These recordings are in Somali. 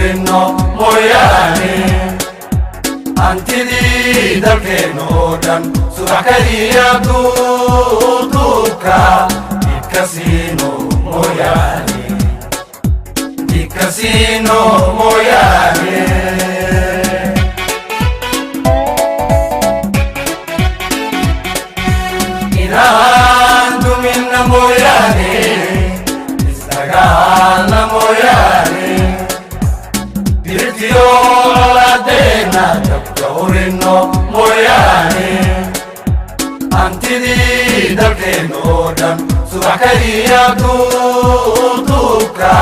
urino mooyaane hantidii dalkeenoo dhan subax kaliya duubka ikasiino mooyaane ikasiino mooyaane inaan dumina mooyaane isdagaalna mooyaane dirtiyo colaadeenna dabka urino mooyaane hantidii dalkeenoo dhan subax kaliya duubka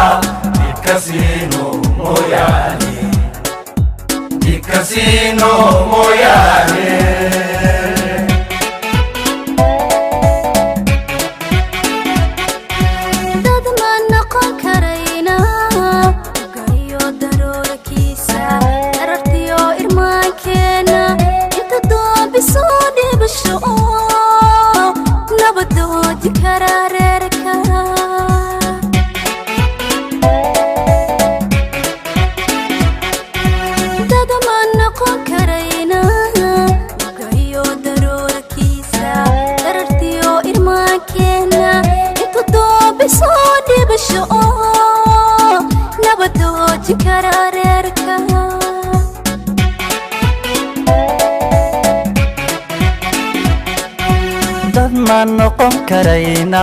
ikasiino mooyaane ikasiino mooyaane dad ma noqon karayna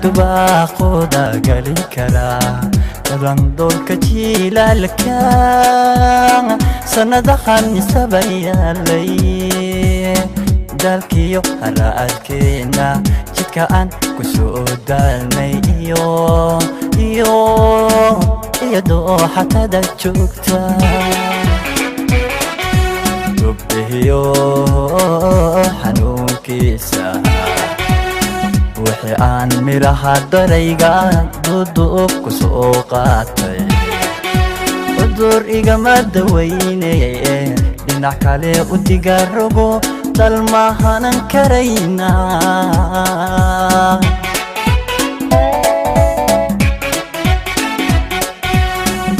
dubaaqooda galin kara dadan doolka jiilaalka sanadahan isabayaalay dalkiyo haraadkeena jidka aan ku soo daalnay iyo dooxatada joogta gubbihiyo xanuunkiisa wixii aan midhaha darayga duduub ku soo qaatay cudur igama dawayneye dhinac kale u digarogo dal mahanan karayna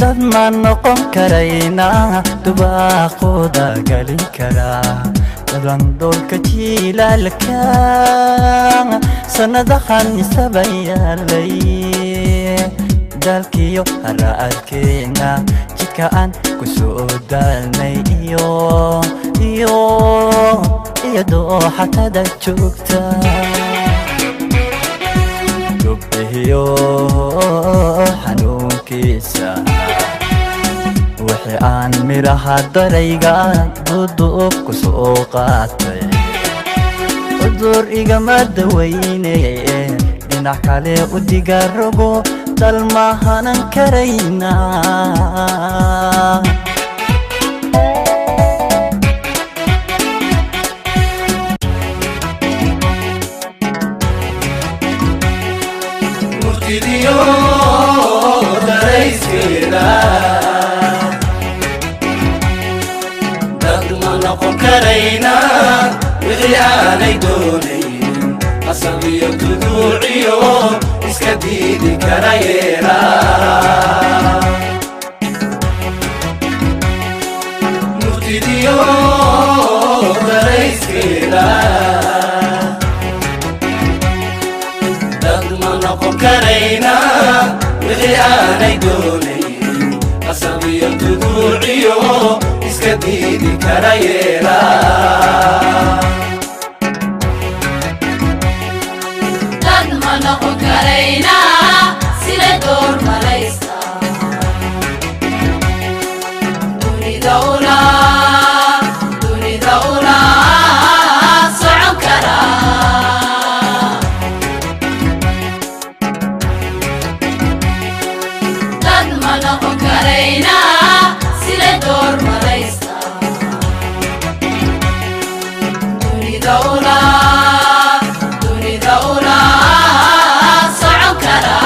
dad ma noqon karayna dubaaqooda galin kara dadan doolka jiilaalka sanadahan isabayaalay dalkiyo haraadkeena jidka aan ku soo daalnay iyo dooxatada joogta gubbihiyo xanuunkiisa wixii aan midhaha darayga duduub ku soo qaatay cudur igama dawayneye dhinac kale u digarogo dal mahanan karayna murtidiyo darayskeeda dad ma noqon karayna wixii aanay doonaynin qasab iyo duduuciyo iska diidi karayeena murtidiyo darayskeeda dad ma noqon karayna wixii aanay doonaynin qasab iyo duduuciyo iska diidi karayeena dad ma noqon karayna sida door malaysta dunida ula socon kara dad ma noqon karayna sida door malaysta dunida ula socon kara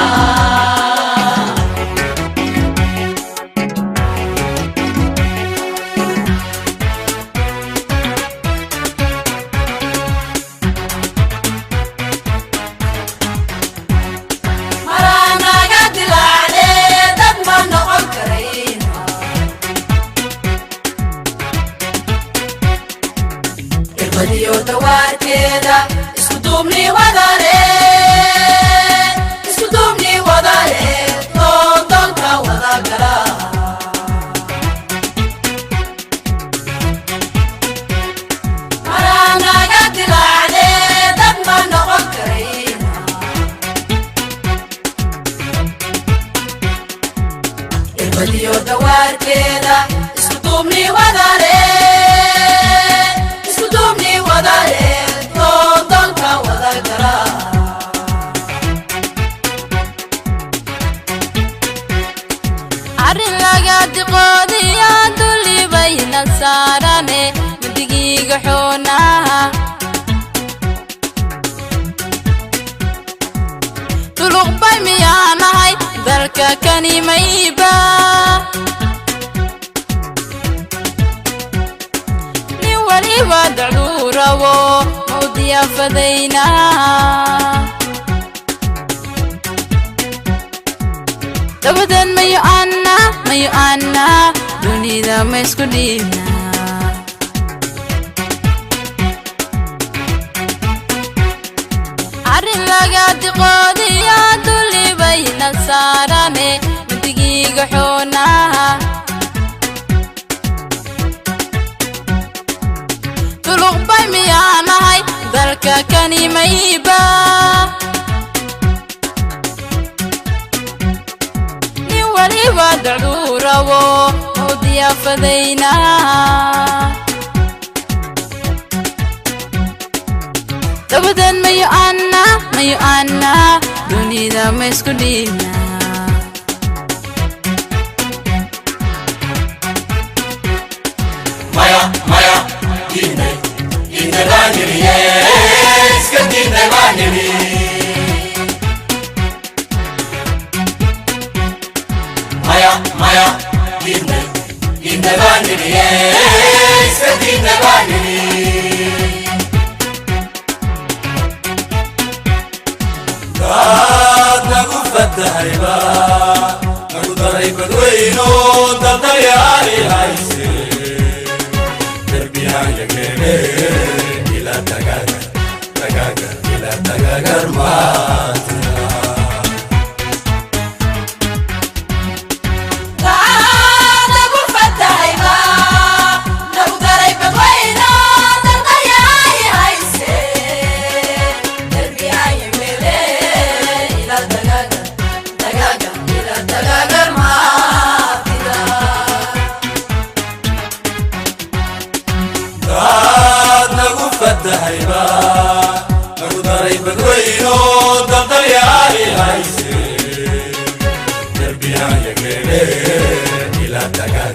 maranaga dilacde dad ma noqon karayna dawaarkeeda isku duubni wadane doondoonka wada gala maranaga dilaacde dad ma noqon karayna irbadiyo dawaarkeeda isku duubni wadane doondoonka wada gala arrin laga diqoodiya dulli bayna saarane madigiiga xoonaha duluq bay miyaanahay dalka kanimayba nin waliba dacduu rabo mau diyaafadaynaa dabadan mayo anna dunida ma isku dhiibnaa arrin laga diqoodiya dulli bayna saarane madigiiga xoonaha duluq bay miyaanahay dalka kanimayba waliba dacduu rabo mau diyaafadaynaa dabadan mayo anna dunida ma isku dhiibnaa maya diinta baa niriye iska diinta baa niri maya diinta baa niriye iska diinta baa niri daad nagu fatahayba nagu daray badweyno daldayaari hayse derbiyaanyageene ila tagagar maatina fatahayba nagu daray badweyno daldayaari hayse derbiyaanyageene ila tagagar